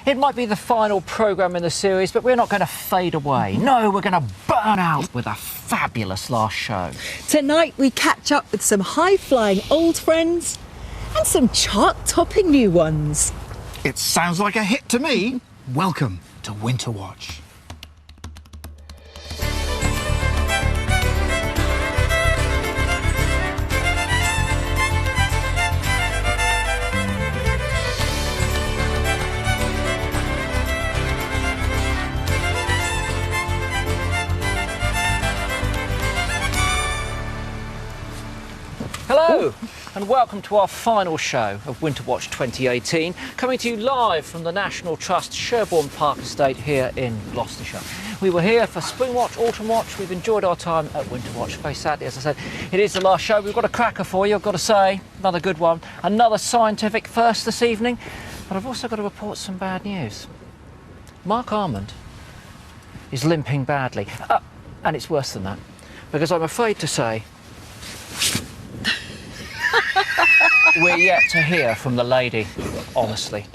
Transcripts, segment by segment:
It might be the final programme in the series, but we're not going to fade away. No, we're going to burn out with a fabulous last show. Tonight we catch up with some high-flying old friends and some chart-topping new ones. It sounds like a hit to me. Welcome to Winter Watch. Hello and welcome to our final show of Winter Watch 2018, coming to you live from the National Trust Sherborne Park Estate here in Gloucestershire. We were here for Spring Watch, Autumn Watch. We've enjoyed our time at Winter Watch. Very sadly, as I said, it is the last show. We've got a cracker for you, I've got to say. Another good one. Another scientific first this evening. But I've also got to report some bad news. Mark Armand is limping badly. And it's worse than that, because I'm afraid to say we're yet to hear from the lady. Honestly.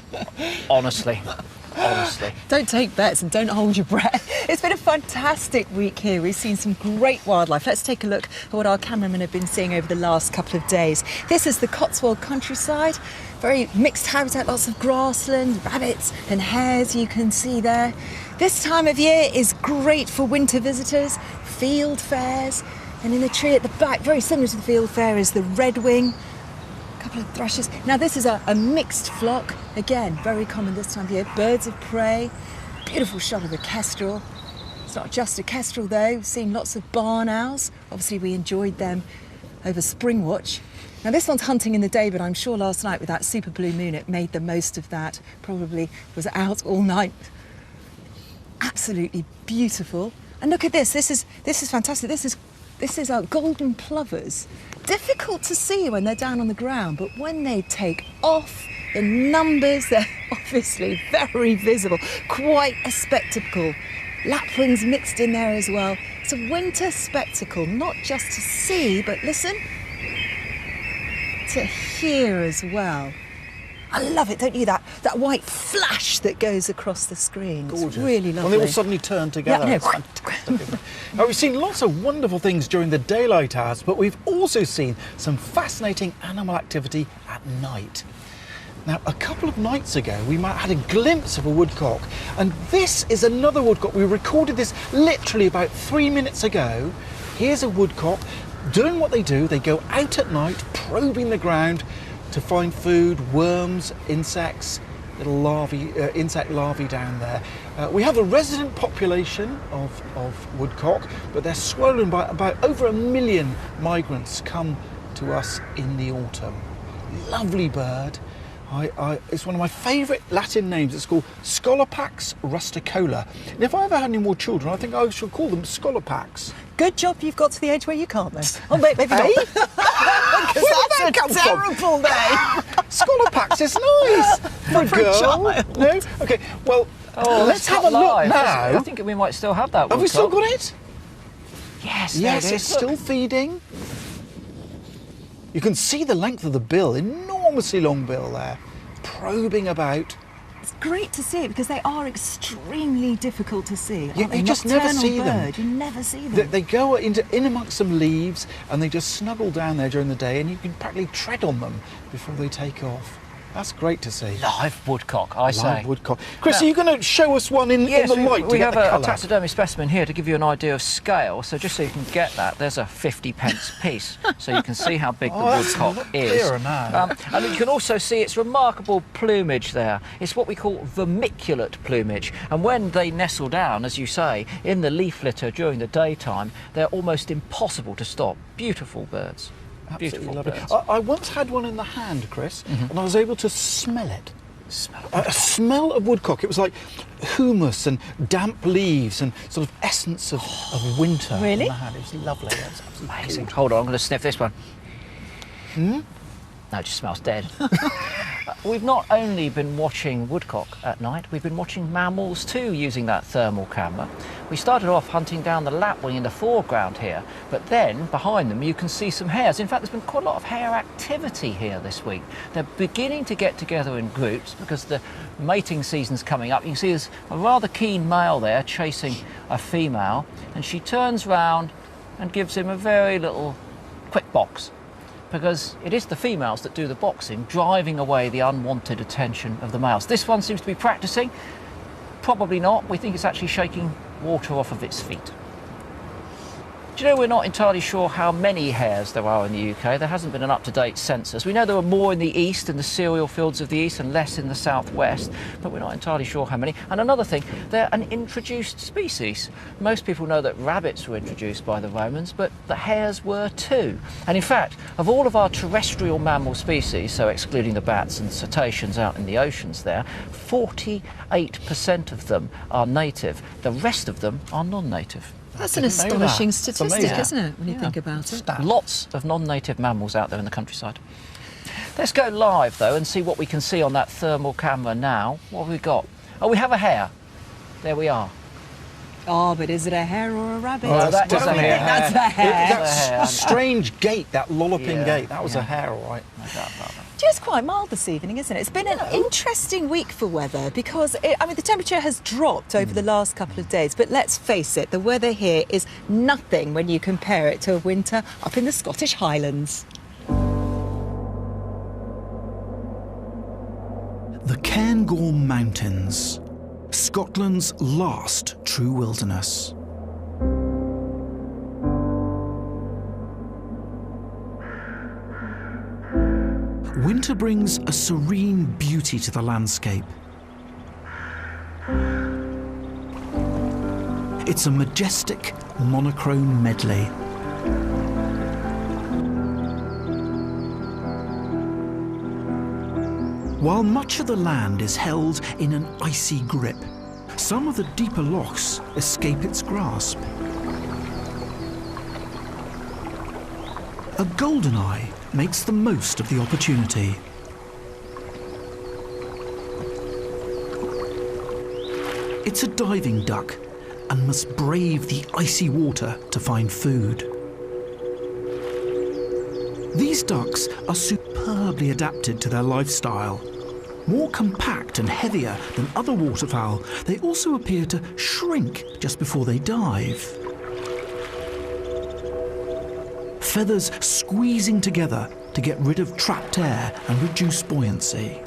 Don't take bets and don't hold your breath. It's been a fantastic week here. We've seen some great wildlife. Let's take a look at what our cameramen have been seeing over the last couple of days. This is the Cotswold countryside. Very mixed habitat, lots of grassland, rabbits and hares you can see there. This time of year is great for winter visitors, field fairs, and in the tree at the back, very similar to the field fair, is the redwing. Couple of thrushes. Now this is a mixed flock, again very common this time of year. Birds of prey, beautiful shot of a kestrel. It's not just a kestrel though, we've seen lots of barn owls. Obviously we enjoyed them over Spring Watch. Now this one's hunting in the day, but I'm sure last night with that super blue moon it made the most of that. Probably was out all night. Absolutely beautiful. And look at this is fantastic. This is our golden plovers. Difficult to see when they're down on the ground, but when they take off, the numbers, they're obviously very visible. Quite a spectacle. Lapwings mixed in there as well. It's a winter spectacle, not just to see, but listen, to hear as well. I love it, don't you? That white flash that goes across the screen. Gorgeous. It's really lovely. When they all suddenly turn together. Yeah, It's fantastic, isn't it? Now, we've seen lots of wonderful things during the daylight hours, but we've also seen some fascinating animal activity at night. Now, a couple of nights ago, we might have had a glimpse of a woodcock, and this is another woodcock. We recorded this literally about 3 minutes ago. Here's a woodcock doing what they do. They go out at night, probing the ground to find food, worms, insects, little larvae, insect larvae down there. We have a resident population of woodcock, but they're swollen by about over 1 million migrants come to us in the autumn. Lovely bird. It's one of my favourite Latin names. It's called Scolopax rusticola. And if I ever had any more children, I think I should call them Scolopax. Good job you've got to the age where you can't then. Oh, maybe not. Where Because did that that's come a from? terrible name. Scolopax is nice for a For a girl. child. No? Okay, well, let's have a look live. now. I think we might still have that. Have we still woodcock. got it? Yes, Yes, there it it's is. Look. still feeding. You can see the length of the bill, enormously long bill there, probing about. It's great to see it because they are extremely difficult to see. You- Aren't they? you just never Nocturnal see them. bird. You never see them. They go in amongst some leaves and they just snuggle down there during the day, and you can practically tread on them before they take off. That's great to see. Live woodcock, I say. Live woodcock. Chris, Now- are you going to show us one in Yes, the light to we get have the a colour? taxidermy specimen here to give you an idea of scale. So just so you can get that, there's a 50p piece, so you can see how big the Oh, that's a woodcock lot is. clearer now. And you can also see its remarkable plumage there. It's what we call vermiculate plumage, and when they nestle down, as you say, in the leaf litter during the daytime, they're almost impossible to stop. Beautiful birds. Absolutely Beautiful lovely. birds. I once had one in the hand, Chris, and I was able to smell it. Smell A smell of woodcock. It was like humus and damp leaves and sort of essence of winter. Really? In the hand. It was lovely. It was absolutely amazing. gorgeous. Hold on, I'm going to sniff this one. No, it just smells dead. We've not only been watching woodcock at night, we've been watching mammals too using that thermal camera. We started off hunting down the lapwing in the foreground here, but then behind them you can see some hares. In fact, there's been quite a lot of hare activity here this week. They're beginning to get together in groups because the mating season's coming up. You can see there's a rather keen male there chasing a female, and she turns round and gives him a very little quick box, because it is the females that do the boxing, driving away the unwanted attention of the males. This one seems to be practicing. Probably not. We think it's actually shaking water off of its feet. Do you know, we're not entirely sure how many hares there are in the UK. There hasn't been an up-to-date census. We know there are more in the east, in the cereal fields of the east, and less in the southwest, but we're not entirely sure how many. And another thing, they're an introduced species. Most people know that rabbits were introduced by the Romans, but the hares were too. And in fact, of all of our terrestrial mammal species, so excluding the bats and cetaceans out in the oceans there, 48% of them are native. The rest of them are non-native. That's an didn't know that. astonishing It's statistic, amazing. isn't it, when you think about it? Lots of non-native mammals out there in the countryside. Let's go live though and see what we can see on that thermal camera now. What have we got? Oh, we have a hare. There we are. Oh, but is it a hare or a rabbit? Oh, that is a definitely hare. That's a hare. That's a hare. That strange gate, that lolloping Yeah, gate, that was yeah. a hare, all right. No doubt about that. Just quite mild this evening, isn't it? It's been an interesting week for weather because, the temperature has dropped over the last couple of days, but let's face it, the weather here is nothing when you compare it to a winter up in the Scottish Highlands. The Cairngorm Mountains, Scotland's last true wilderness. Winter brings a serene beauty to the landscape. It's a majestic, monochrome medley. While much of the land is held in an icy grip, some of the deeper lochs escape its grasp. A goldeneye makes the most of the opportunity. It's a diving duck and must brave the icy water to find food. These ducks are superbly adapted to their lifestyle. More compact and heavier than other waterfowl, they also appear to shrink just before they dive. Feathers squeezing together to get rid of trapped air and reduce buoyancy.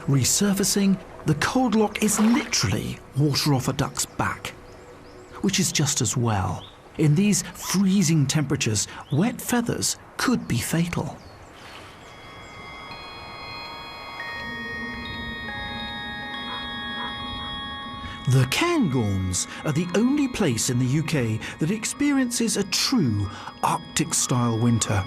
Resurfacing, the cold loch is literally water off a duck's back, which is just as well. In these freezing temperatures, wet feathers could be fatal. The Cairngorms are the only place in the UK that experiences a true Arctic-style winter.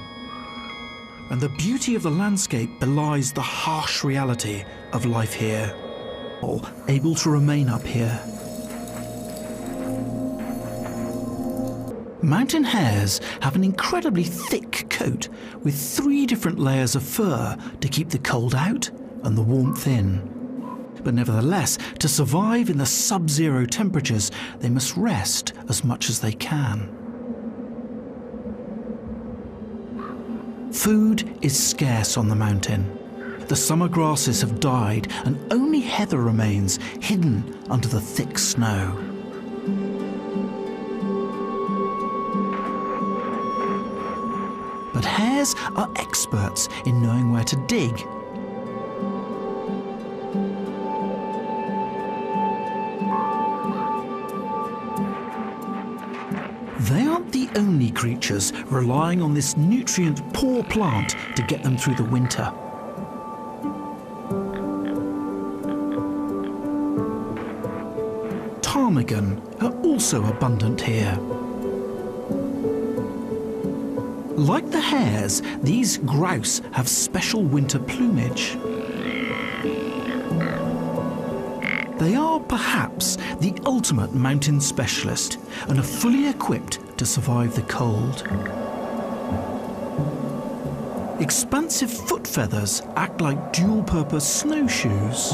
And the beauty of the landscape belies the harsh reality of life here. All able to remain up here. Mountain hares have an incredibly thick coat with 3 different layers of fur to keep the cold out and the warmth in. But nevertheless, to survive in the sub-zero temperatures, they must rest as much as they can. Food is scarce on the mountain. The summer grasses have died and only heather remains hidden under the thick snow. But hares are experts in knowing where to dig. They aren't the only creatures relying on this nutrient-poor plant to get them through the winter. Ptarmigan are also abundant here. Like the hares, these grouse have special winter plumage. They are perhaps the ultimate mountain specialist and are fully equipped to survive the cold. expansive foot feathers act like dual-purpose snowshoes.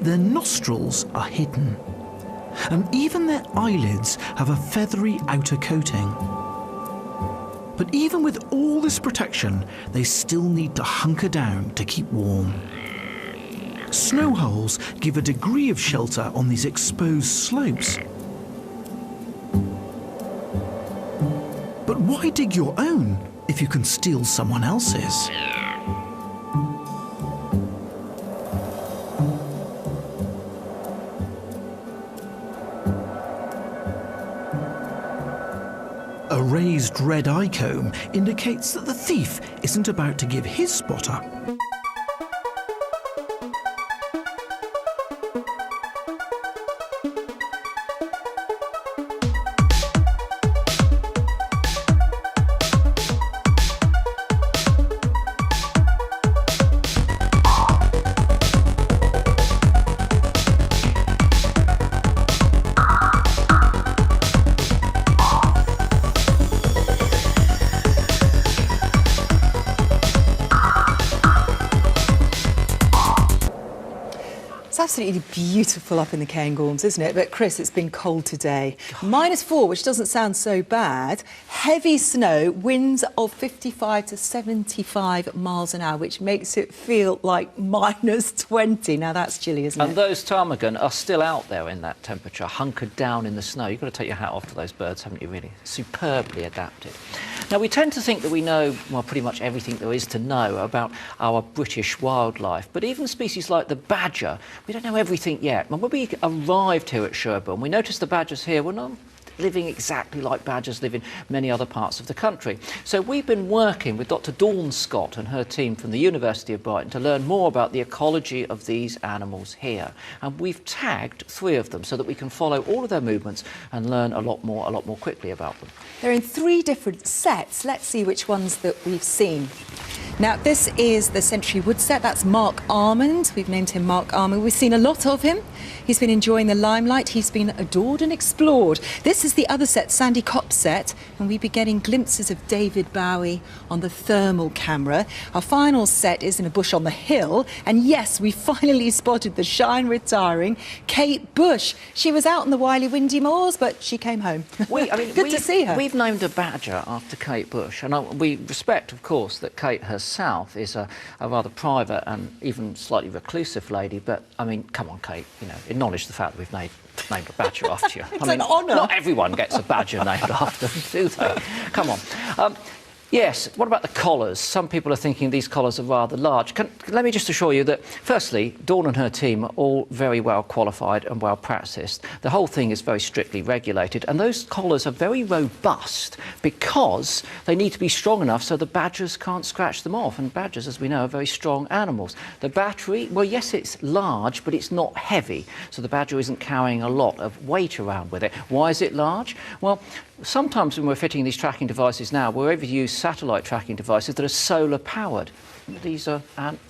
Their nostrils are hidden, and even their eyelids have a feathery outer coating. But even with all this protection, they still need to hunker down to keep warm. Snow holes give a degree of shelter on these exposed slopes. But why dig your own if you can steal someone else's? A raised red eye comb indicates that the thief isn't about to give his spot up. It's absolutely beautiful up in the Cairngorms, isn't it? But Chris, it's been cold today. -4, which doesn't sound so bad. Heavy snow, winds of 55 to 75 miles an hour, which makes it feel like -20. Now that's chilly, isn't it? And those ptarmigan are still out there in that temperature, hunkered down in the snow. You've got to take your hat off to those birds, haven't you, really? Superbly adapted. Now, we tend to think that we know, well, pretty much everything there is to know about our British wildlife. But even species like the badger, we don't know everything yet. And when we arrived here at Sherborne, we noticed the badgers here were not living exactly like badgers live in many other parts of the country. So we've been working with Dr. Dawn Scott and her team from the University of Brighton to learn more about the ecology of these animals here. And we've tagged 3 of them so that we can follow all of their movements and learn a lot more quickly about them. They're in 3 different sets. Let's see which ones that we've seen. Now, this is the Century Wood set. That's Mark Armand. We've named him Mark Armand. We've seen a lot of him. He's been enjoying the limelight. He's been adored and explored. This is the other set, Sandy Kopp set, and we've been getting glimpses of David Bowie on the thermal camera. Our final set is in a bush on the hill, and yes, we finally spotted the shine retiring Kate Bush. She was out on the wily windy moors, but she came home. Good to see her. We've named a badger after Kate Bush, and we respect, of course, that Kate herself is a rather private and even slightly reclusive lady, but, I mean, come on, Kate, you know, acknowledge the fact that we've named a badger after you. It's an honour. Not everyone gets a badger named after them, do they? Come on. Yes, what about the collars? Some people are thinking these collars are rather large. Let me just assure you that, firstly, Dawn and her team are all very well qualified and well practised. The whole thing is very strictly regulated, and those collars are very robust because they need to be strong enough so the badgers can't scratch them off. And badgers, as we know, are very strong animals. The battery, well, yes, it's large, but it's not heavy, so the badger isn't carrying a lot of weight around with it. Why is it large? Well, sometimes when we're fitting these tracking devices now, we're able to use satellite tracking devices that are solar powered. These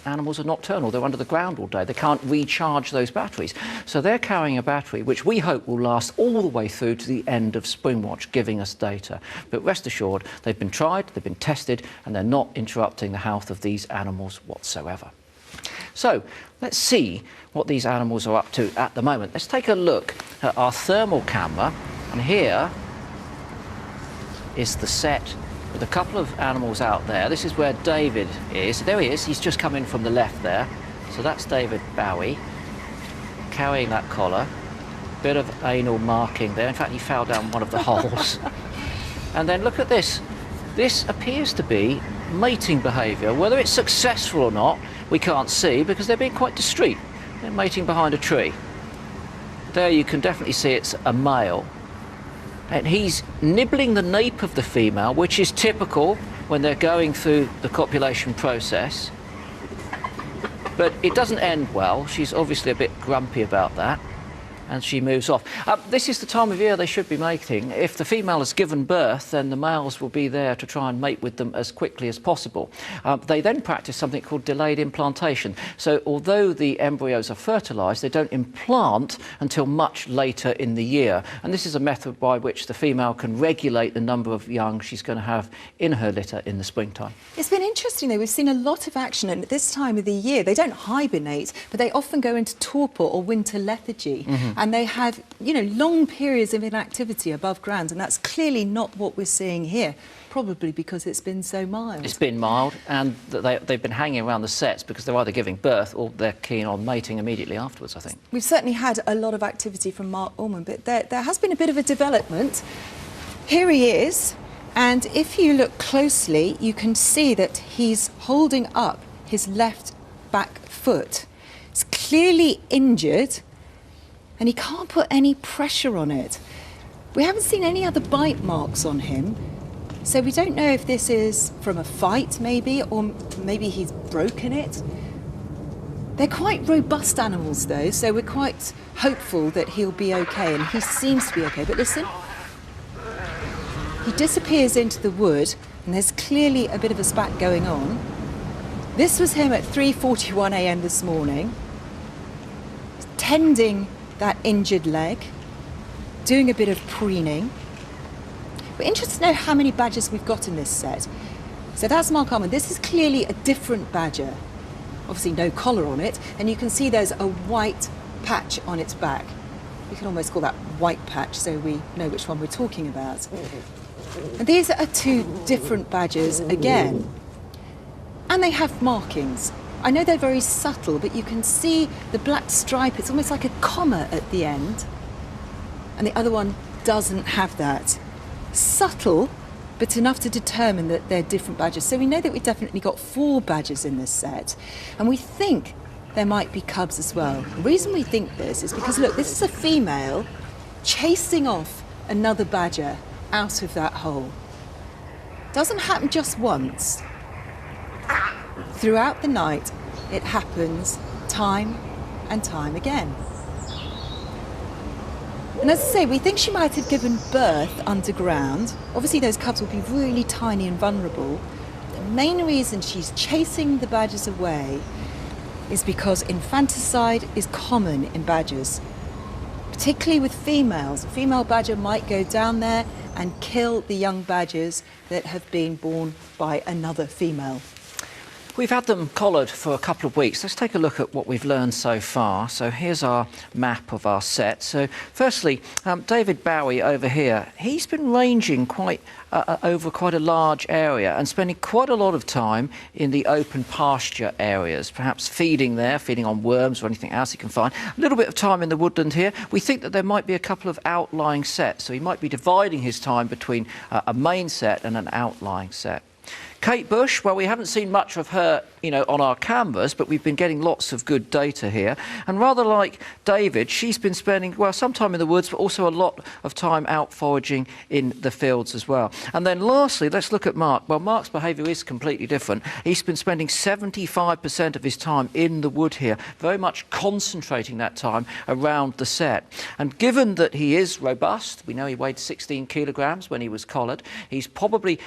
animals are nocturnal, they're under the ground all day, they can't recharge those batteries. So they're carrying a battery which we hope will last all the way through to the end of Springwatch, giving us data. But rest assured, they've been tried, they've been tested, and they're not interrupting the health of these animals whatsoever. So let's see what these animals are up to at the moment. Let's take a look at our thermal camera, and here is the set with a couple of animals out there. This is where David is. There he is. He's just come in from the left there. So that's David Bowie carrying that collar. Bit of anal marking there. In fact, he fell down one of the holes. And then look at this. This appears to be mating behaviour. Whether it's successful or not, we can't see because they're being quite discreet. They're mating behind a tree. There you can definitely see it's a male. And he's nibbling the nape of the female, which is typical when they're going through the copulation process. But it doesn't end well. She's obviously a bit grumpy about that. and she moves off. This is the time of year they should be mating. If the female has given birth, then the males will be there to try and mate with them as quickly as possible. They then practice something called delayed implantation. So although the embryos are fertilised, they don't implant until much later in the year. And this is a method by which the female can regulate the number of young she's going to have in her litter in the springtime. It's been interesting though, we've seen a lot of action, and at this time of the year they don't hibernate, but they often go into torpor or winter lethargy, and they have, you know, long periods of inactivity above ground, and that's clearly not what we're seeing here, probably because it's been so mild. It's been mild, and they've been hanging around the sets because they're either giving birth or they're keen on mating immediately afterwards, I think. We've certainly had a lot of activity from Mark Ullman, but there has been a bit of a development. Here he is, and if you look closely, you can see that he's holding up his left back foot. It's clearly injured, and he can't put any pressure on it. We haven't seen any other bite marks on him, so we don't know if this is from a fight maybe, or maybe he's broken it. They're quite robust animals though, so we're quite hopeful that he'll be okay, and he seems to be okay. But listen, he disappears into the wood, and there's clearly a bit of a spat going on. This was him at 3:41 a.m. this morning, tending that injured leg, doing a bit of preening. We're interested to know how many badgers we've got in this set. So that's Mark Ullman. This is clearly a different badger. Obviously no collar on it, and you can see there's a white patch on its back. We can almost call that white patch, so we know which one we're talking about. And these are two different badgers again. And they have markings. I know they're very subtle, but you can see the black stripe. It's almost like a comma at the end. And the other one doesn't have that. Subtle, but enough to determine that they're different badgers. So we know that we've definitely got 4 badgers in this set. And we think there might be cubs as well. The reason we think this is because, look, this is a female chasing off another badger out of that hole. Doesn't happen just once. Throughout the night, it happens time and time again. And as I say, we think she might have given birth underground. Obviously, those cubs will be really tiny and vulnerable. The main reason she's chasing the badgers away is because infanticide is common in badgers, particularly with females. A female badger might go down there and kill the young badgers that have been born by another female. We've had them collared for a couple of weeks. Let's take a look at what we've learned so far. So here's our map of our set. So firstly, David Bowie over here, he's been ranging over quite a large area and spending quite a lot of time in the open pasture areas, perhaps feeding there, feeding on worms or anything else he can find. A little bit of time in the woodland here. We think that there might be a couple of outlying sets, so he might be dividing his time between a main set and an outlying set. Kate Bush, well, we haven't seen much of her, you know, on our canvas, but we've been getting lots of good data here. And rather like David, she's been spending, well, some time in the woods, but also a lot of time out foraging in the fields as well. And then lastly, let's look at Mark. Well, Mark's behaviour is completely different. He's been spending 75% of his time in the wood here, very much concentrating that time around the set. And given that he is robust, we know he weighed 16 kilograms when he was collared, he's probably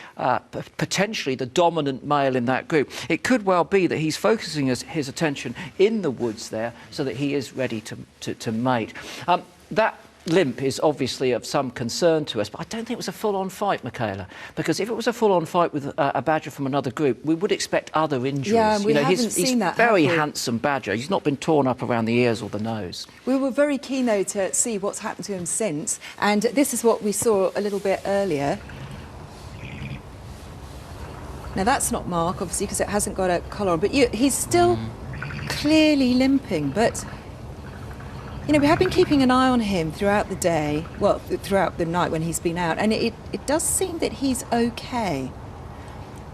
potentially the dominant male in that group. It could well be that he's focusing his attention in the woods there so that he is ready to mate. That limp is obviously of some concern to us, but I don't think it was a full-on fight, Michaela, because if it was a full-on fight with a badger from another group, we would expect other injuries. Yeah, we haven't he's seen that. Very handsome badger. He's not been torn up around the ears or the nose. We were very keen, though, to see what's happened to him since, and this is what we saw a little bit earlier. Now, that's not Mark, obviously, because it hasn't got a collar on, but he's still clearly limping. But, you know, we have been keeping an eye on him throughout the day, well, throughout the night when he's been out, and it does seem that he's okay.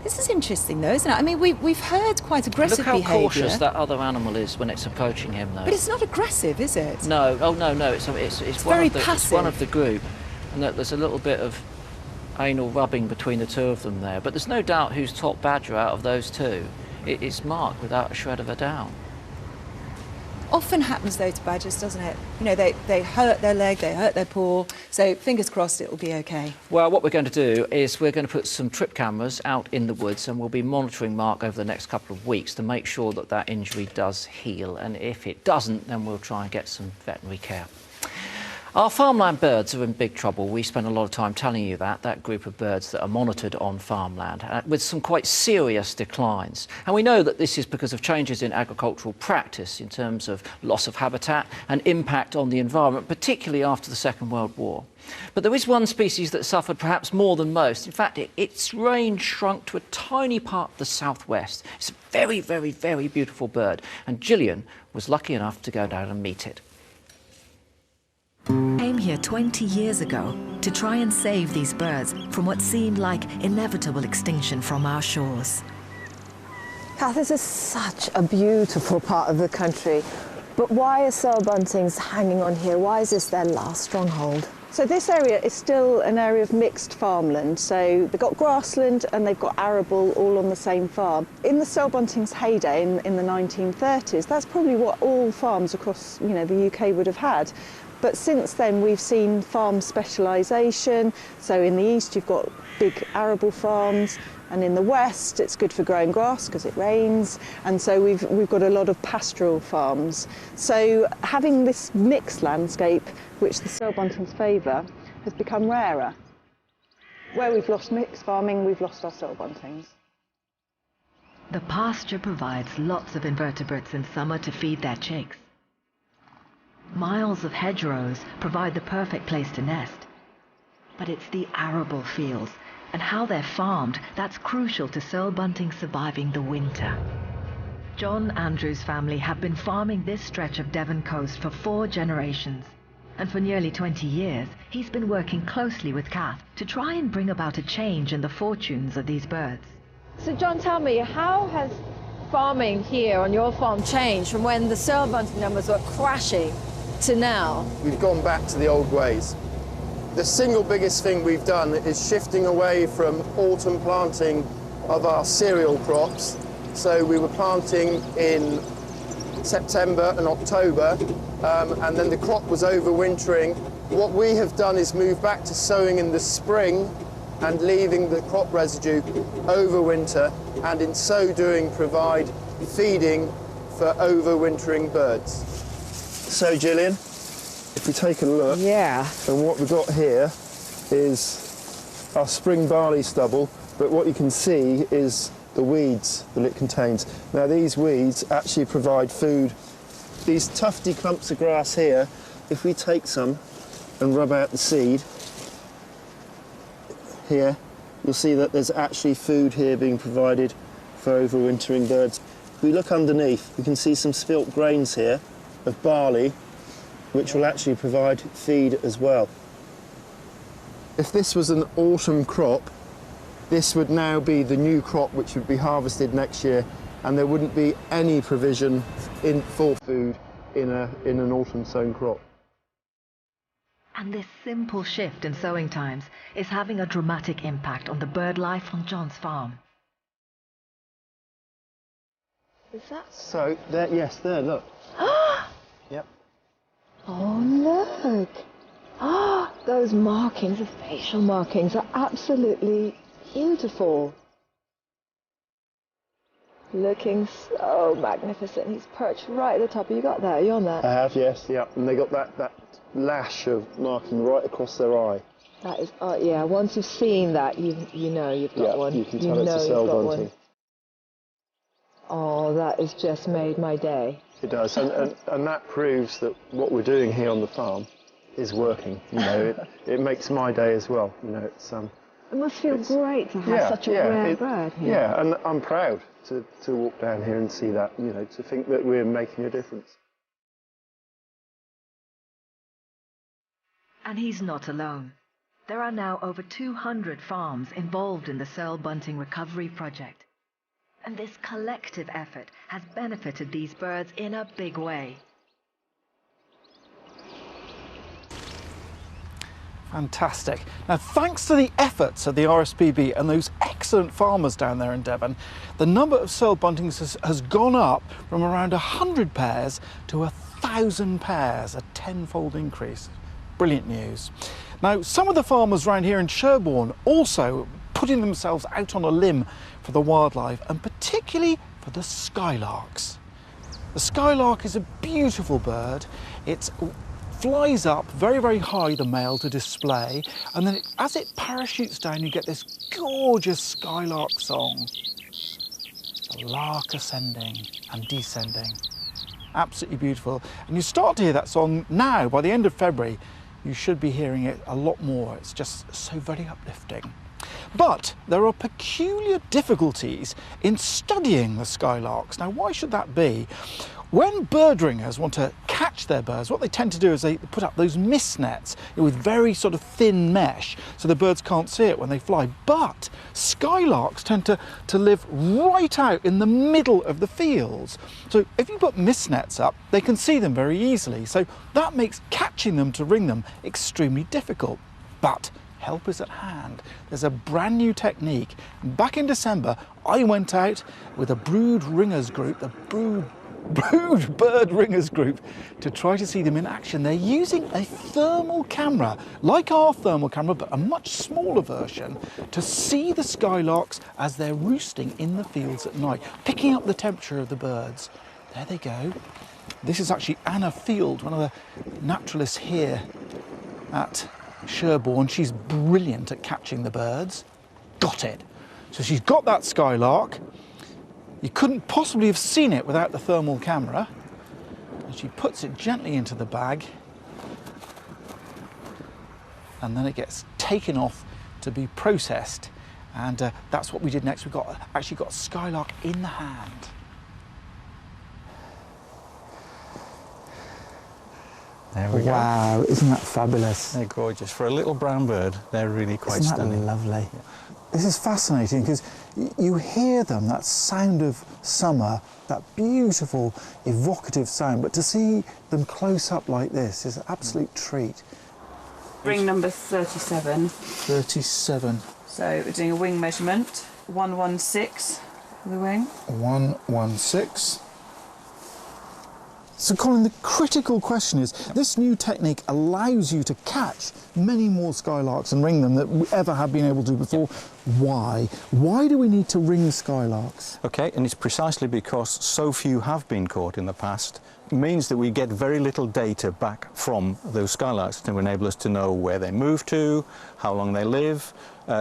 This is interesting, though, isn't it? I mean, we've heard quite aggressive behaviour. Look how cautious that other animal is when it's approaching him, though. But it's not aggressive, is it? No, oh, no, it's very passive. It's one of the group, and there's a little bit of anal rubbing between the two of them there, but there's no doubt who's top badger out of those two. It's Mark without a shred of a doubt. often happens though to badgers, doesn't it? You know, they hurt their leg, they hurt their paw, so fingers crossed it will be okay. Well, what we're going to do is we're going to put some trip cameras out in the woods, and we'll be monitoring Mark over the next couple of weeks to make sure that that injury does heal, and if it doesn't, then we'll try and get some veterinary care. Our farmland birds are in big trouble. We spend a lot of time telling you that group of birds that are monitored on farmland, with some quite serious declines. And we know that this is because of changes in agricultural practice in terms of loss of habitat and impact on the environment, particularly after the Second World War. But there is one species that suffered perhaps more than most. In fact, its range shrunk to a tiny part of the southwest. It's a very, very, very beautiful bird, and Gillian was lucky enough to go down and meet it. Came here 20 years ago to try and save these birds from what seemed like inevitable extinction from our shores. Kath, this is such a beautiful part of the country, but why are Searle buntings hanging on here? Why is this their last stronghold? So this area is still an area of mixed farmland. So they've got grassland and they've got arable all on the same farm. In the Searle bunting's heyday in the 1930s, that's probably what all farms across the UK would have had. But since then we've seen farm specialisation. So in the east you've got big arable farms, and in the west it's good for growing grass because it rains, and so we've got a lot of pastoral farms. So having this mixed landscape, which the Searle buntings favour, has become rarer. Where we've lost mixed farming, we've lost our Searle buntings. The pasture provides lots of invertebrates in summer to feed their chicks. Miles of hedgerows provide the perfect place to nest. But it's the arable fields and how they're farmed that's crucial to Searle bunting surviving the winter. John Andrews' family have been farming this stretch of Devon coast for 4 generations. And for nearly 20 years, he's been working closely with Kath to try and bring about a change in the fortunes of these birds. So John, tell me, how has farming here on your farm changed from when the Searle bunting numbers were crashing to now? We've gone back to the old ways. The single biggest thing we've done is shifting away from autumn planting of our cereal crops. So we were planting in September and October, and then the crop was overwintering. What we have done is move back to sowing in the spring and leaving the crop residue over winter, and in so doing provide feeding for overwintering birds. So Gillian, if we take a look, and what we've got here is our spring barley stubble, but what you can see is the weeds that it contains. Now these weeds actually provide food. These tufty clumps of grass here, if we take some and rub out the seed, here, you'll see that there's actually food here being provided for overwintering birds. If we look underneath, we can see some spilt grains here of barley, which will actually provide feed as well. If this was an autumn crop, this would now be the new crop which would be harvested next year, and there wouldn't be any provision for food in an autumn sown crop. And this simple shift in sowing times is having a dramatic impact on the bird life on John's farm. Is that? So, there, yes, there, look. Yep. Oh, look. Ah, those markings, the facial markings, are absolutely beautiful. Looking so magnificent. He's perched right at the top. You got that? Are you on that? I have, yes, yeah. And they got that lash of marking right across their eye. That is, yeah, once you've seen that, you know you've got one. You can tell it's a Searle bunting. Oh, that has just made my day. It does, and that proves that what we're doing here on the farm is working. You know, it makes my day as well. You know, it's It must feel great to have such a rare bird here. Yeah, and I'm proud to walk down here and see that. You know, to think that we're making a difference. And he's not alone. There are now over 200 farms involved in the Searle bunting recovery project. And this collective effort has benefited these birds in a big way. Fantastic. Now, thanks to the efforts of the RSPB and those excellent farmers down there in Devon, the number of Searle buntings has gone up from around 100 pairs to 1,000 pairs, a tenfold increase. Brilliant news. Now, some of the farmers around here in Sherborne also putting themselves out on a limb for the wildlife, and particularly for the skylarks. The skylark is a beautiful bird. It flies up very, very high, the male, to display, and then as it parachutes down, you get this gorgeous skylark song. The lark ascending and descending. Absolutely beautiful. And you start to hear that song now. By the end of February, you should be hearing it a lot more. It's just so very uplifting. But there are peculiar difficulties in studying the skylarks. Now, why should that be? When bird ringers want to catch their birds, what they tend to do is they put up those mist nets with very sort of thin mesh so the birds can't see it when they fly. But skylarks tend to live right out in the middle of the fields. So if you put mist nets up, they can see them very easily. So that makes catching them to ring them extremely difficult. But help is at hand. There's a brand new technique. Back in December, I went out with a brood ringers group, the brood bird ringers group, to try to see them in action. They're using a thermal camera, like our thermal camera, but a much smaller version, to see the skylarks as they're roosting in the fields at night, picking up the temperature of the birds. There they go. This is actually Anna Field, one of the naturalists here at Sherborne. She's brilliant at catching the birds. Got it. So she's got that skylark. You couldn't possibly have seen it without the thermal camera. And she puts it gently into the bag, and then it gets taken off to be processed. And that's what we did next. We actually got skylark in the hand. There we go. Wow, isn't that fabulous? They're gorgeous. For a little brown bird, they're really quite stunning. Isn't that lovely? Yeah. This is fascinating because you hear them, that sound of summer, that beautiful, evocative sound, but to see them close up like this is an absolute treat. Ring number 37. 37. So we're doing a wing measurement, 116 for the wing. 116. So Colin, the critical question is, this new technique allows you to catch many more skylarks and ring them than we ever have been able to before. Why? Why do we need to ring skylarks? Okay, and it's precisely because so few have been caught in the past. It means that we get very little data back from those skylarks to enable us to know where they move to, how long they live,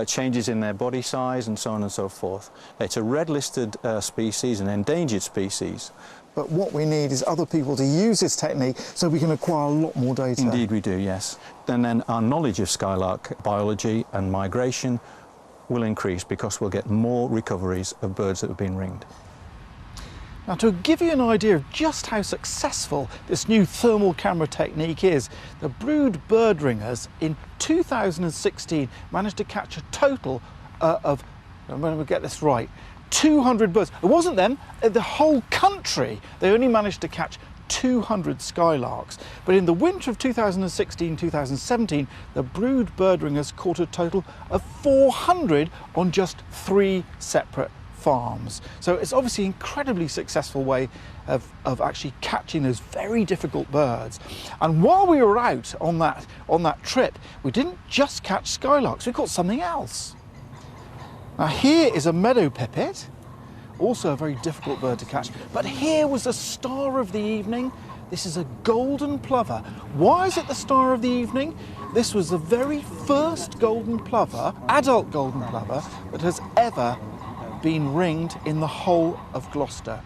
changes in their body size, and so on and so forth. It's a red-listed species, an endangered species. But what we need is other people to use this technique so we can acquire a lot more data. Indeed we do, yes. And then our knowledge of skylark biology and migration will increase because we'll get more recoveries of birds that have been ringed. Now, to give you an idea of just how successful this new thermal camera technique is, the brood bird ringers in 2016 managed to catch a total of, I'm going to get this right, 200 birds. It wasn't them, the whole country. They only managed to catch 200 skylarks. But in the winter of 2016-2017, the brood bird ringers caught a total of 400 on just 3 separate farms. So it's obviously an incredibly successful way of actually catching those very difficult birds. And while we were out on that trip, we didn't just catch skylarks, we caught something else. Now here is a meadow pipit, also a very difficult bird to catch, but here was the star of the evening. This is a golden plover. Why is it the star of the evening? This was the very first golden plover, adult golden plover, that has ever been ringed in the whole of Gloucester.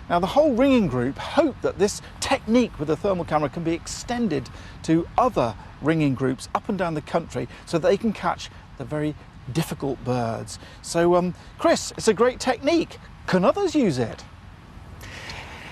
Now, the whole ringing group hope that this technique with the thermal camera can be extended to other ringing groups up and down the country so that they can catch the very difficult birds. So, Chris, it's a great technique. Can others use it?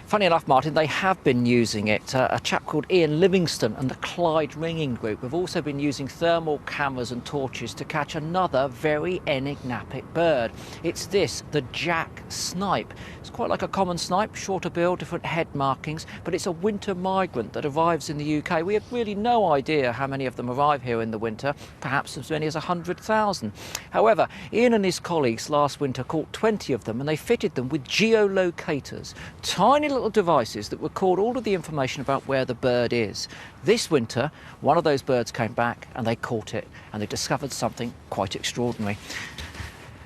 Funny enough, Martin, they have been using it. A chap called Ian Livingston and the Clyde Ringing Group have also been using thermal cameras and torches to catch another very enigmatic bird. It's this, the jack snipe. It's quite like a common snipe, shorter bill, different head markings, but it's a winter migrant that arrives in the UK. We have really no idea how many of them arrive here in the winter, perhaps as many as 100,000. However, Ian and his colleagues last winter caught 20 of them, and they fitted them with geolocators, tiny little devices that record all of the information about where the bird is. This winter, one of those birds came back and they caught it, and they discovered something quite extraordinary.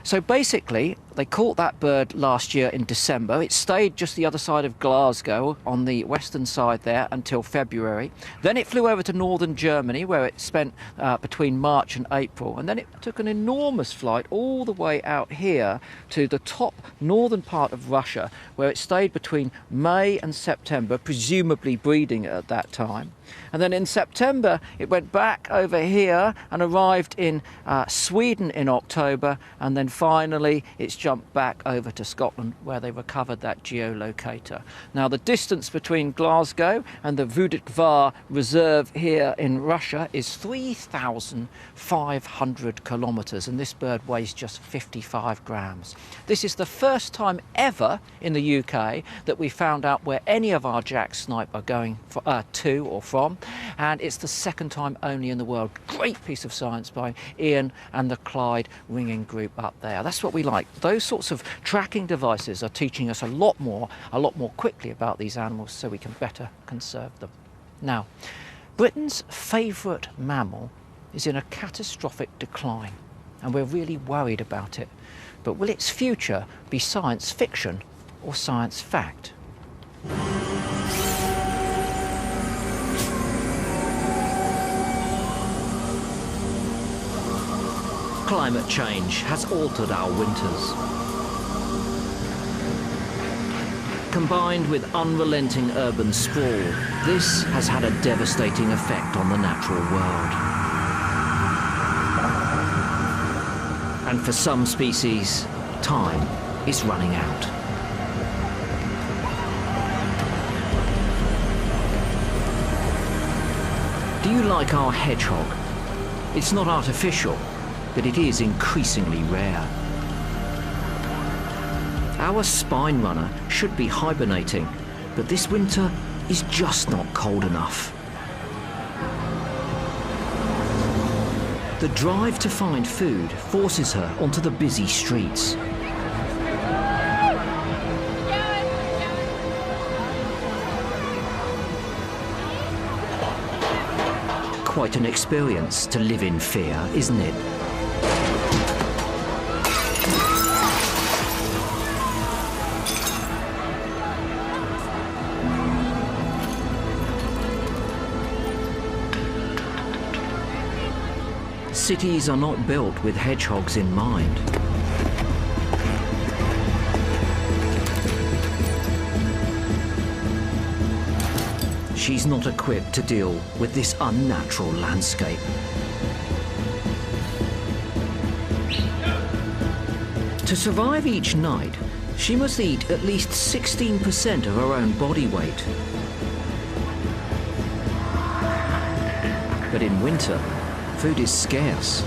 So basically, they caught that bird last year in December. It stayed just the other side of Glasgow on the western side there until February. Then it flew over to northern Germany, where it spent between March and April. And then it took an enormous flight all the way out here to the top northern part of Russia, where it stayed between May and September, presumably breeding at that time. And then in September, it went back over here and arrived in Sweden in October. And then finally, it's jumped back over to Scotland, where they recovered that geolocator. Now, the distance between Glasgow and the Vudikvar Reserve here in Russia is 3,500 kilometres, and this bird weighs just 55 grams. This is the first time ever in the UK that we found out where any of our jack snipe are going to or from, and it's the second time only in the world. Great piece of science by Ian and the Clyde Ringing Group up there. That's what we like. Those sorts of tracking devices are teaching us a lot more quickly about these animals, so we can better conserve them. Now, Britain's favourite mammal is in a catastrophic decline, and we're really worried about it. But will its future be science fiction or science fact? Climate change has altered our winters. Combined with unrelenting urban sprawl, this has had a devastating effect on the natural world. And for some species, time is running out. Do you like our hedgehog? It's not artificial, but it is increasingly rare. Our spine runner should be hibernating, but this winter is just not cold enough. The drive to find food forces her onto the busy streets. Quite an experience to live in fear, isn't it? Cities are not built with hedgehogs in mind. She's not equipped to deal with this unnatural landscape. To survive each night, she must eat at least 16% of her own body weight. But in winter, food is scarce.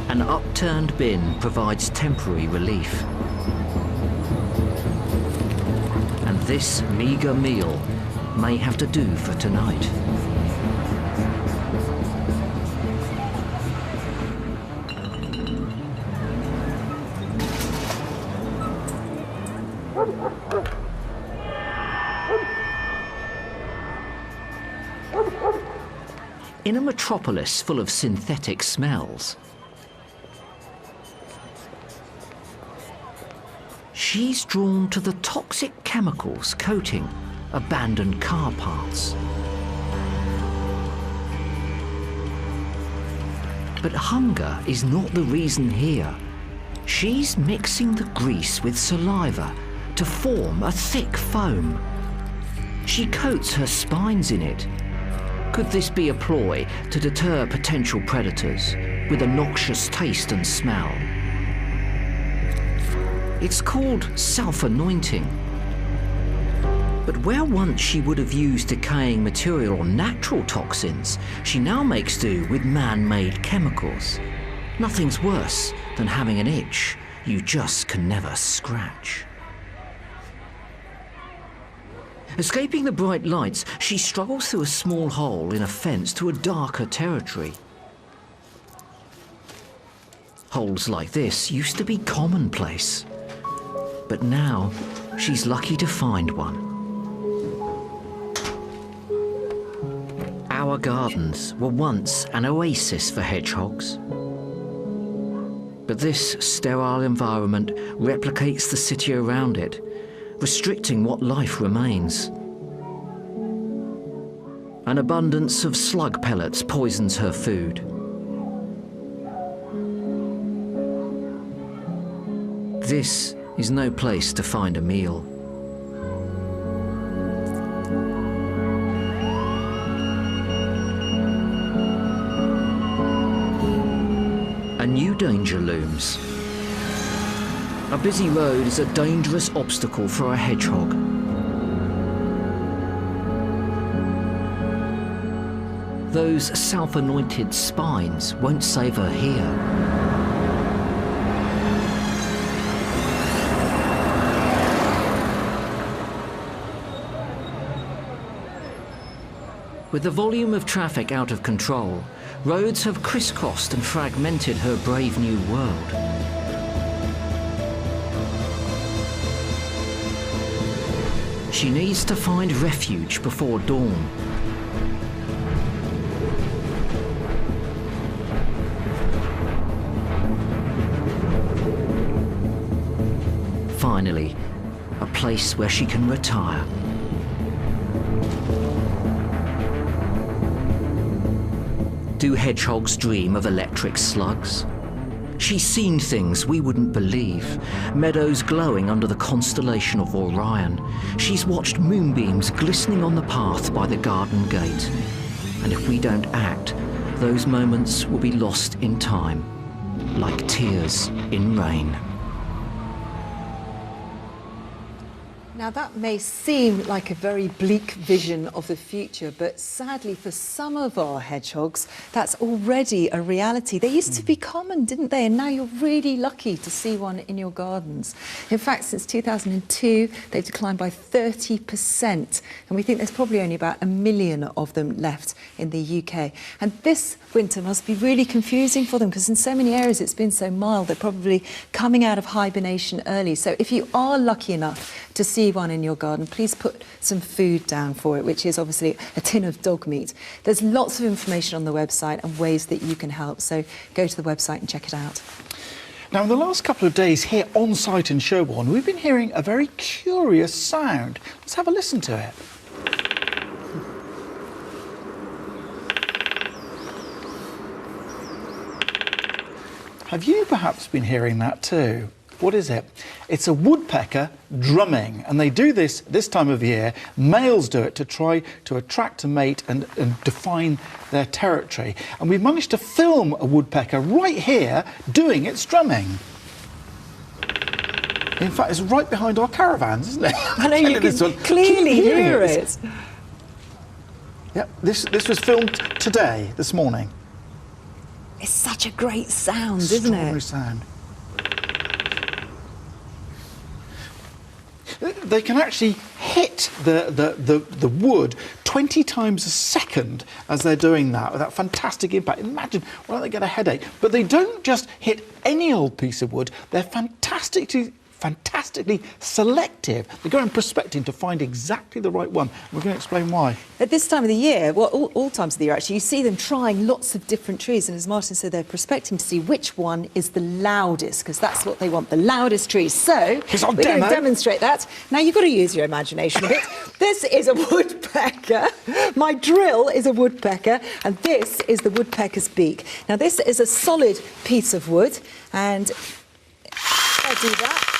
An upturned bin provides temporary relief. And this meagre meal may have to do for tonight. In a metropolis full of synthetic smells, she's drawn to the toxic chemicals coating abandoned car parts. But hunger is not the reason here. She's mixing the grease with saliva to form a thick foam. She coats her spines in it. Could this be a ploy to deter potential predators? with a noxious taste and smell. It's called self-anointing. But where once she would have used decaying material or natural toxins, she now makes do with man-made chemicals. Nothing's worse than having an itch you just can never scratch. Escaping the bright lights, she struggles through a small hole in a fence to a darker territory. Holes like this used to be commonplace, but now she's lucky to find one. Our gardens were once an oasis for hedgehogs. But this sterile environment replicates the city around it, restricting what life remains. An abundance of slug pellets poisons her food. This is no place to find a meal. A new danger looms. A busy road is a dangerous obstacle for a hedgehog. Those self-anointed spines won't save her here. With the volume of traffic out of control, roads have crisscrossed and fragmented her brave new world. She needs to find refuge before dawn. Finally, a place where she can retire. Do hedgehogs dream of electric slugs? She's seen things we wouldn't believe. Meadows glowing under the constellation of Orion. She's watched moonbeams glistening on the path by the garden gate. And if we don't act, those moments will be lost in time, like tears in rain. Now that may seem like a very bleak vision of the future, but sadly for some of our hedgehogs, that's already a reality. They used to be common, didn't they? And now you're really lucky to see one in your gardens. In fact, since 2002, they've declined by 30%. And we think there's probably only about 1 million of them left in the UK. And this winter must be really confusing for them because in so many areas it's been so mild, they're probably coming out of hibernation early. So if you are lucky enough to see one in your garden, please put some food down for it, which is obviously a tin of dog meat. There's lots of information on the website and ways that you can help, so go to the website and check it out. Now, in the last couple of days here on site in Sherborne, we've been hearing a very curious sound. Let's have a listen to it. Have you perhaps been hearing that too? What is it? It's a woodpecker drumming, and they do this time of year. Males do it to try to attract a mate and define their territory. And we've managed to film a woodpecker right here doing its drumming. In fact, it's right behind our caravans, isn't it? I know you can clearly hear it. Yep, this was filmed today, this morning. It's such a great sound, isn't it? Extraordinary sound. They can actually hit the wood 20 times a second as they're doing that, with that fantastic impact. Imagine, why don't they get a headache? But they don't just hit any old piece of wood, they're fantastically selective. They go in prospecting to find exactly the right one. We're going to explain why. At this time of the year, well, all times of the year actually, you see them trying lots of different trees, and as Martin said, they're prospecting to see which one is the loudest, because that's what they want, the loudest trees. So we're going to demonstrate that. Now you've got to use your imagination a bit. This is a woodpecker. My drill is a woodpecker, and this is the woodpecker's beak. Now this is a solid piece of wood, and I'll do that.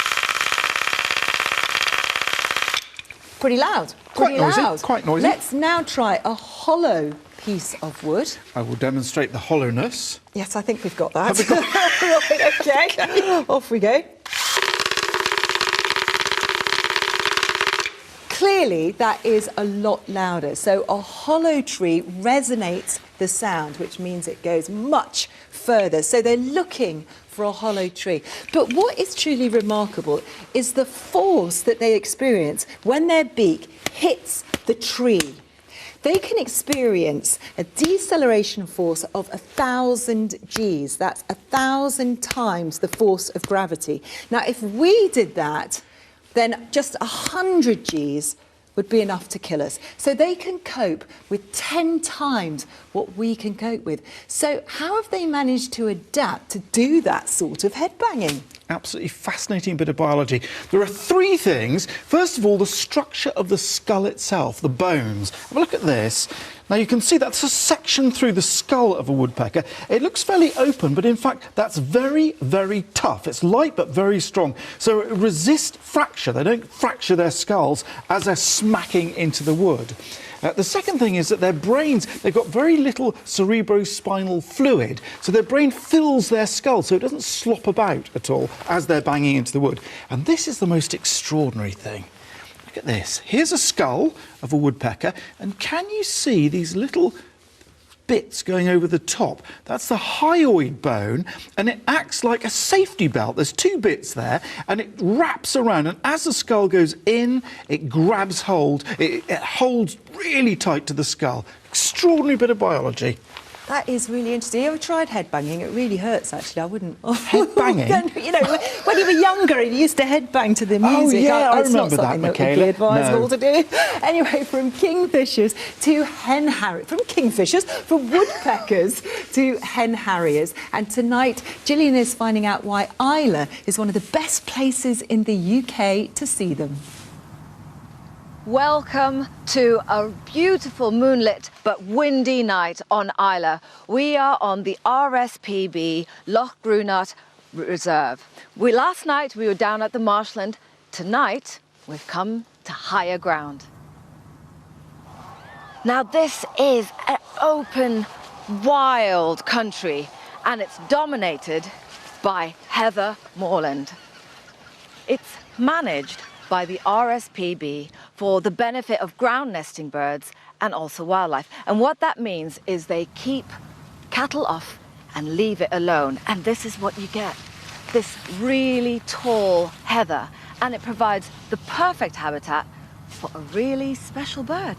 pretty loud. Quite Pretty noisy, loud. quite noisy. Let's now try a hollow piece of wood. I will demonstrate the hollowness. Yes, I think we've got that. Have we got- Right, okay. Off we go. Clearly, that is a lot louder. So a hollow tree resonates the sound, which means it goes much further. So they're looking for a hollow tree. But what is truly remarkable is the force that they experience when their beak hits the tree. They can experience a deceleration force of 1,000 Gs. That's 1,000 times the force of gravity. Now, if we did that, then just 100 Gs would be enough to kill us. So they can cope with 10 times what we can cope with. So how have they managed to adapt to do that sort of headbanging? Absolutely fascinating bit of biology. There are three things. First of all, the structure of the skull itself, the bones. Have a look at this. Now you can see that's a section through the skull of a woodpecker. It looks fairly open, but in fact that's very, very tough. It's light but very strong. So it resists fracture. They don't fracture their skulls as they're smacking into the wood. The second thing is that their brains, they've got very little cerebrospinal fluid, so their brain fills their skull so it doesn't slop about at all as they're banging into the wood. And this is the most extraordinary thing. Look at this. Here's a skull of a woodpecker, and can you see these little bits going over the top? That's the hyoid bone, and it acts like a safety belt. There's two bits there, and it wraps around, and as the skull goes in, it grabs hold. It holds really tight to the skull. Extraordinary bit of biology. That is really interesting. You ever tried headbanging? It really hurts, actually. I wouldn't. Headbanging? You know, when you were younger, you used to headbang to the music. yeah, I It's remember not that, something that would be Michaela. advisable No. to do. Anyway, from kingfishers to hen harriers, from woodpeckers to hen harriers. And tonight, Gillian is finding out why Islay is one of the best places in the UK to see them. Welcome to a beautiful moonlit but windy night on Islay. We are on the RSPB Loch Grunat Reserve. Last night we were down at the marshland. Tonight we've come to higher ground. Now this is an open, wild country, and it's dominated by heather moorland. It's managed by the RSPB for the benefit of ground nesting birds and also wildlife. And what that means is they keep cattle off and leave it alone. And this is what you get, this really tall heather. And it provides the perfect habitat for a really special bird.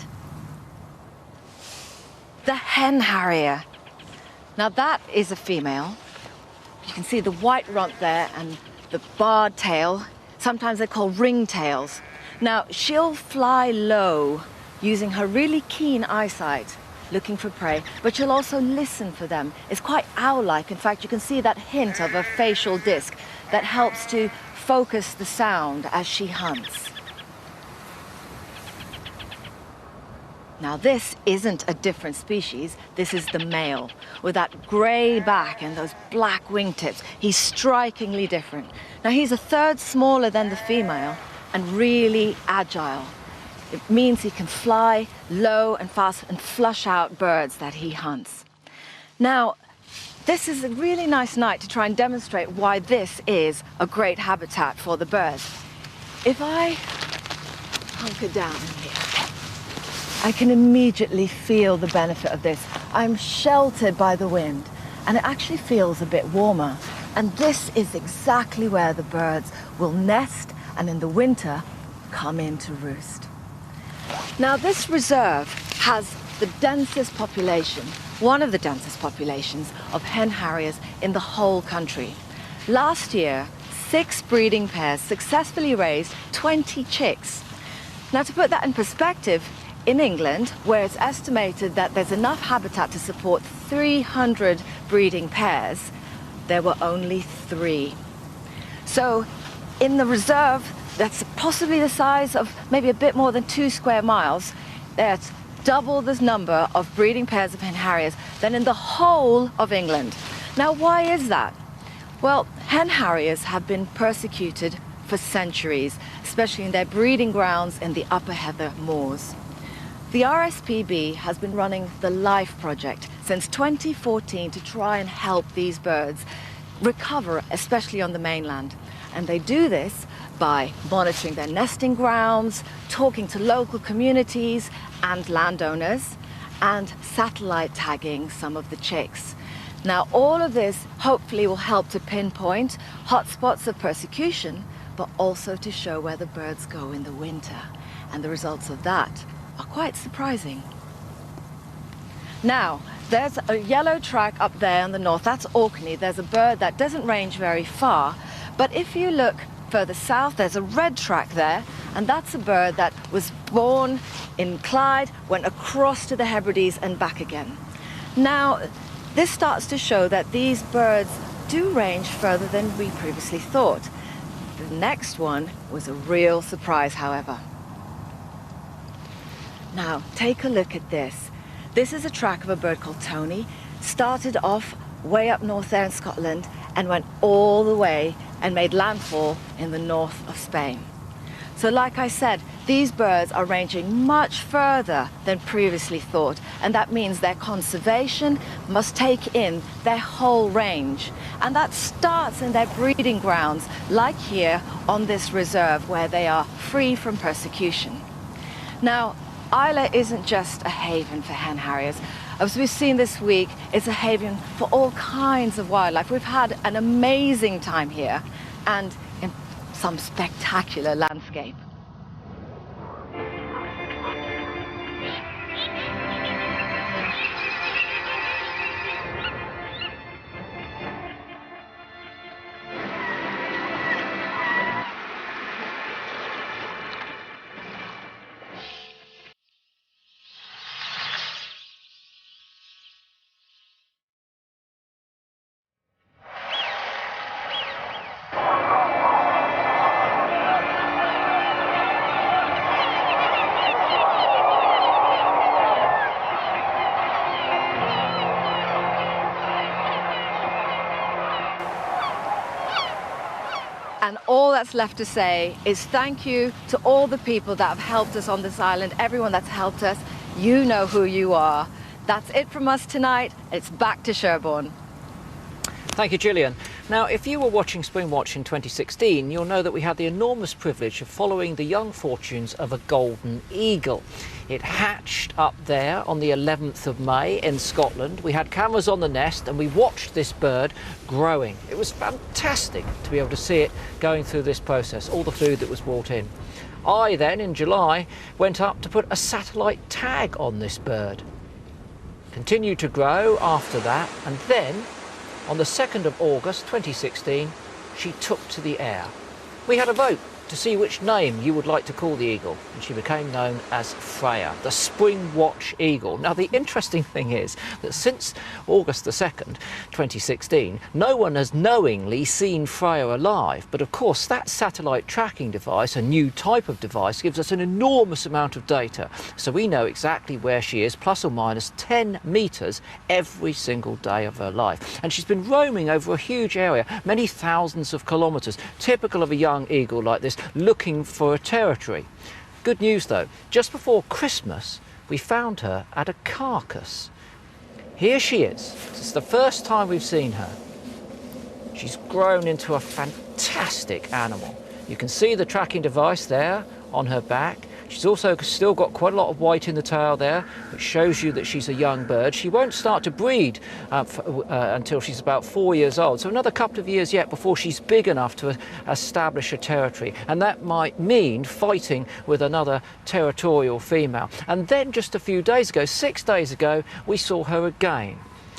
The hen harrier. Now that is a female. You can see the white runt there and the barred tail. Sometimes they're called ringtails. Now, she'll fly low using her really keen eyesight, looking for prey, but she'll also listen for them. It's quite owl-like. In fact, you can see that hint of a facial disc that helps to focus the sound as she hunts. Now, this isn't a different species. This is the male with that grey back and those black wingtips. He's strikingly different. Now, he's a third smaller than the female and really agile. It means he can fly low and fast and flush out birds that he hunts. Now, this is a really nice night to try and demonstrate why this is a great habitat for the birds. If I hunker down here, I can immediately feel the benefit of this. I'm sheltered by the wind, and it actually feels a bit warmer. And this is exactly where the birds will nest and in the winter come in to roost. Now, this reserve has the densest population, one of the densest populations of hen harriers in the whole country. Last year, 6 breeding pairs successfully raised 20 chicks. Now, to put that in perspective, in England, where it's estimated that there's enough habitat to support 300 breeding pairs, there were only 3. So in the reserve, that's possibly the size of maybe a bit more than 2 square miles, that's double the number of breeding pairs of hen harriers than in the whole of England. Now, why is that? Well, hen harriers have been persecuted for centuries, especially in their breeding grounds in the Upper Heather Moors. The RSPB has been running the LIFE project since 2014 to try and help these birds recover, especially on the mainland. And they do this by monitoring their nesting grounds, talking to local communities and landowners, and satellite tagging some of the chicks. Now, all of this hopefully will help to pinpoint hotspots of persecution, but also to show where the birds go in the winter. And the results of that are quite surprising. Now, there's a yellow track up there in the north. That's Orkney. There's a bird that doesn't range very far. But if you look further south, there's a red track there. And that's a bird that was born in Clyde, went across to the Hebrides and back again. Now, this starts to show that these birds do range further than we previously thought. The next one was a real surprise, however. Now, take a look at this. This is a track of a bird called Tony. Started off way up north there in Scotland and went all the way and made landfall in the north of Spain. So like I said, these birds are ranging much further than previously thought, and that means their conservation must take in their whole range. And that starts in their breeding grounds, like here on this reserve where they are free from persecution. Now, Islay isn't just a haven for hen harriers. As we've seen this week, it's a haven for all kinds of wildlife. We've had an amazing time here and in some spectacular landscape. And all that's left to say is thank you to all the people that have helped us on this island, everyone that's helped us. You know who you are. That's it from us tonight. It's back to Sherborne. Thank you, Gillian. Now, if you were watching Springwatch in 2016, you'll know that we had the enormous privilege of following the young fortunes of a golden eagle. It hatched up there on the 11th of May in Scotland. We had cameras on the nest and we watched this bird growing. It was fantastic to be able to see it going through this process, all the food that was brought in. I then, in July, went up to put a satellite tag on this bird. Continued to grow after that, and then on the 2nd of August 2016, she took to the air. We had a vote to see which name you would like to call the eagle, and she became known as Freya, the Springwatch eagle. Now, the interesting thing is that since August the 2nd, 2016, no one has knowingly seen Freya alive, but of course that satellite tracking device, a new type of device, gives us an enormous amount of data, so we know exactly where she is, plus or minus 10 metres every single day of her life. And she's been roaming over a huge area, many thousands of kilometres, typical of a young eagle like this, looking for a territory. Good news though, just before Christmas we found her at a carcass. Here she is. It's the first time we've seen her. She's grown into a fantastic animal. You can see the tracking device there on her back. She's also still got quite a lot of white in the tail there, which shows you that she's a young bird. She won't start to breed until she's about 4 years old, so another couple of years yet before she's big enough to establish a territory. And that might mean fighting with another territorial female. And then just a few days ago, 6 days ago, we saw her again.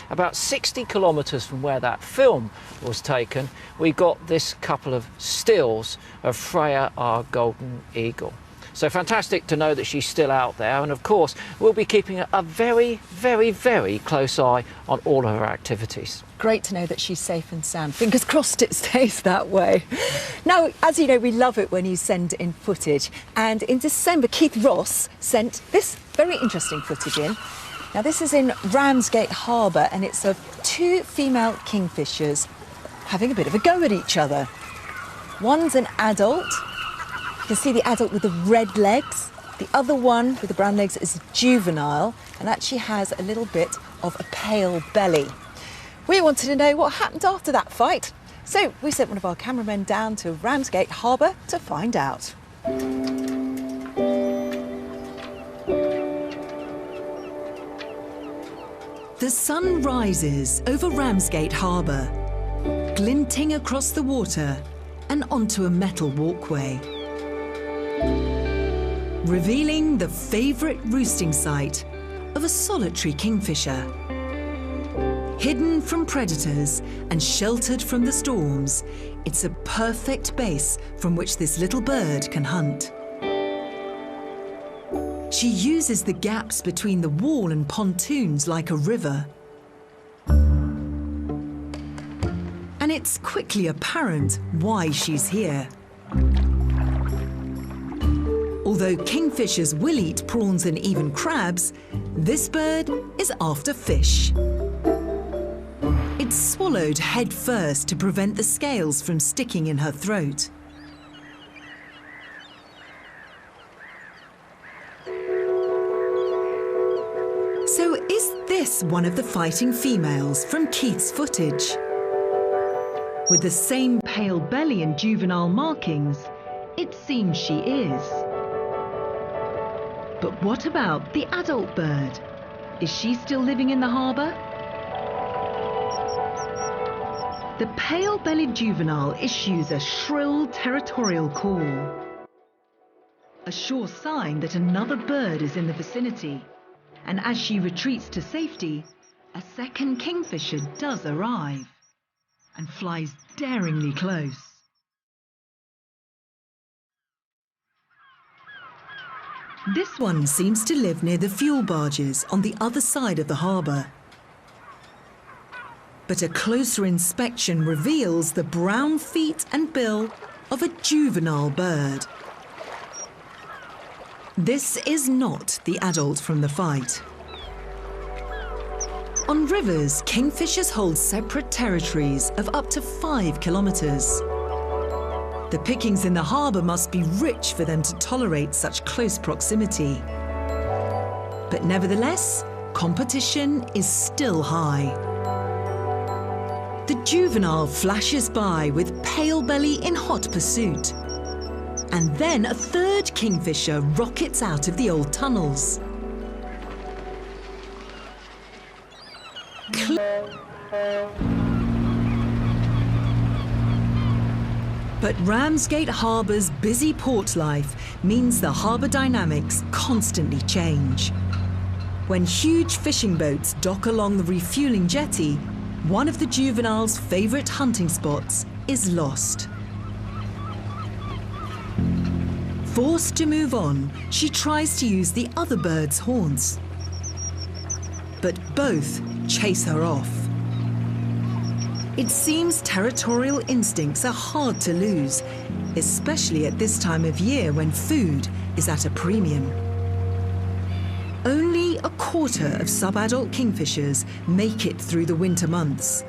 About 60 kilometres from where that film was taken, we got this couple of stills of Freya, our golden eagle. So fantastic to know that she's still out there, and of course we'll be keeping a very, very, very close eye on all of her activities. Great to know that she's safe and sound. Fingers crossed it stays that way. Now, as you know, we love it when you send in footage, and in December Keith Ross sent this very interesting footage in. Now this is in Ramsgate Harbour, and it's of two female kingfishers having a bit of a go at each other. One's an adult. You can see the adult with the red legs. The other one with the brown legs is a juvenile and actually has a little bit of a pale belly. We wanted to know what happened after that fight, so we sent one of our cameramen down to Ramsgate Harbour to find out. The sun rises over Ramsgate Harbour, glinting across the water and onto a metal walkway, revealing the favourite roosting site of a solitary kingfisher. Hidden from predators and sheltered from the storms, it's a perfect base from which this little bird can hunt. She uses the gaps between the wall and pontoons like a river. And it's quickly apparent why she's here. Although kingfishers will eat prawns and even crabs, this bird is after fish. It's swallowed head first to prevent the scales from sticking in her throat. So is this one of the fighting females from Keith's footage? With the same pale belly and juvenile markings, it seems she is. But what about the adult bird? Is she still living in the harbour? The pale-bellied juvenile issues a shrill territorial call, a sure sign that another bird is in the vicinity. And as she retreats to safety, a second kingfisher does arrive and flies daringly close. This one seems to live near the fuel barges on the other side of the harbour. But a closer inspection reveals the brown feet and bill of a juvenile bird. This is not the adult from the fight. On rivers, kingfishers hold separate territories of up to 5 kilometres. The pickings in the harbour must be rich for them to tolerate such close proximity. But nevertheless, competition is still high. The juvenile flashes by with pale belly in hot pursuit. And then a third kingfisher rockets out of the old tunnels. But Ramsgate Harbour's busy port life means the harbour dynamics constantly change. When huge fishing boats dock along the refuelling jetty, one of the juvenile's favourite hunting spots is lost. Forced to move on, she tries to use the other bird's haunts. But both chase her off. It seems territorial instincts are hard to lose, especially at this time of year when food is at a premium. Only a quarter of subadult kingfishers make it through the winter months,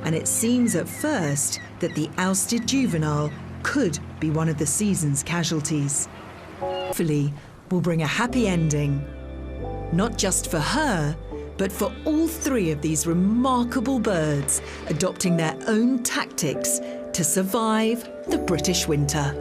and it seems at first that the ousted juvenile could be one of the season's casualties. Hopefully, will bring a happy ending, not just for her, but for all 3 of these remarkable birds adopting their own tactics to survive the British winter.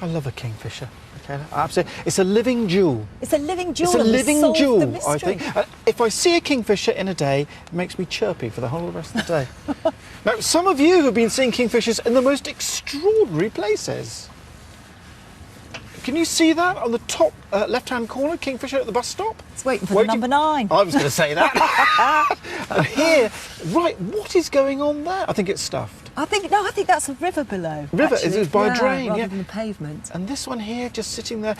I love a kingfisher. Okay, absolutely. It's a living jewel. It's a living jewel. It's a living jewel, I mystery. think. If I see a kingfisher in a day, it makes me chirpy for the whole rest of the day. Now, some of you have been seeing kingfishers in the most extraordinary places. Can you see that on the top left-hand corner, kingfisher at the bus stop? It's waiting for the number 9. I was going to say that. And here, right, what is going on there? I think it's stuffed. I think that's a river below. River, actually. it's by a drain, rather yeah. than the pavement. And this one here, just sitting there,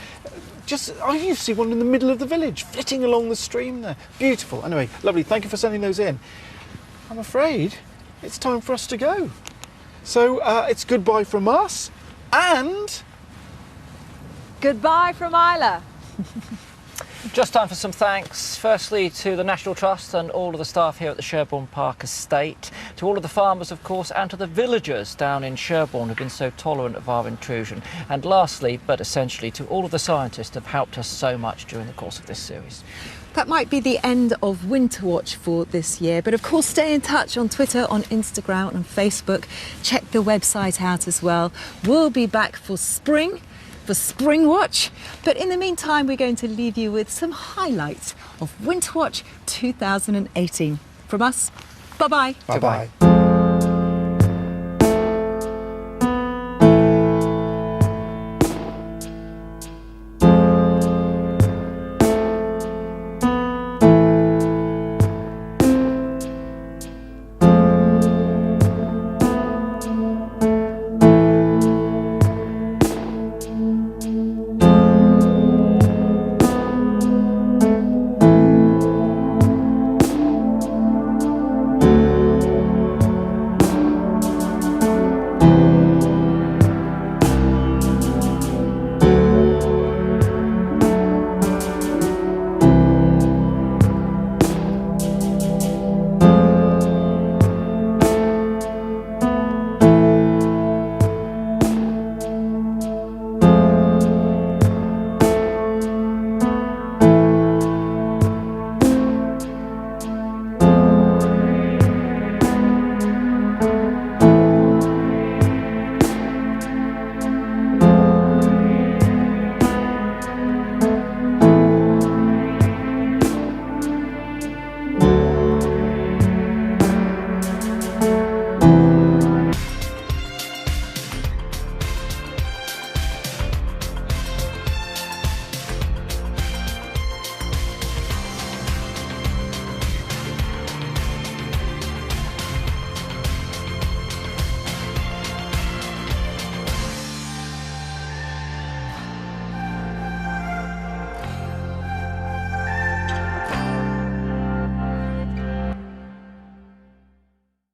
I used to see one in the middle of the village, flitting along the stream there. Beautiful. Anyway, lovely. Thank you for sending those in. I'm afraid it's time for us to go. So it's goodbye from us and Goodbye from Isla. Just time for some thanks. Firstly to the National Trust and all of the staff here at the Sherborne Park Estate, to all of the farmers, of course, and to the villagers down in Sherborne who've been so tolerant of our intrusion. And lastly, but essentially, to all of the scientists who have helped us so much during the course of this series. That might be the end of Winter Watch for this year, but of course stay in touch on Twitter, on Instagram and Facebook. Check the website out as well. We'll be back for Spring Watch, but in the meantime we're going to leave you with some highlights of Winter Watch 2018. From us, bye-bye. Bye-bye.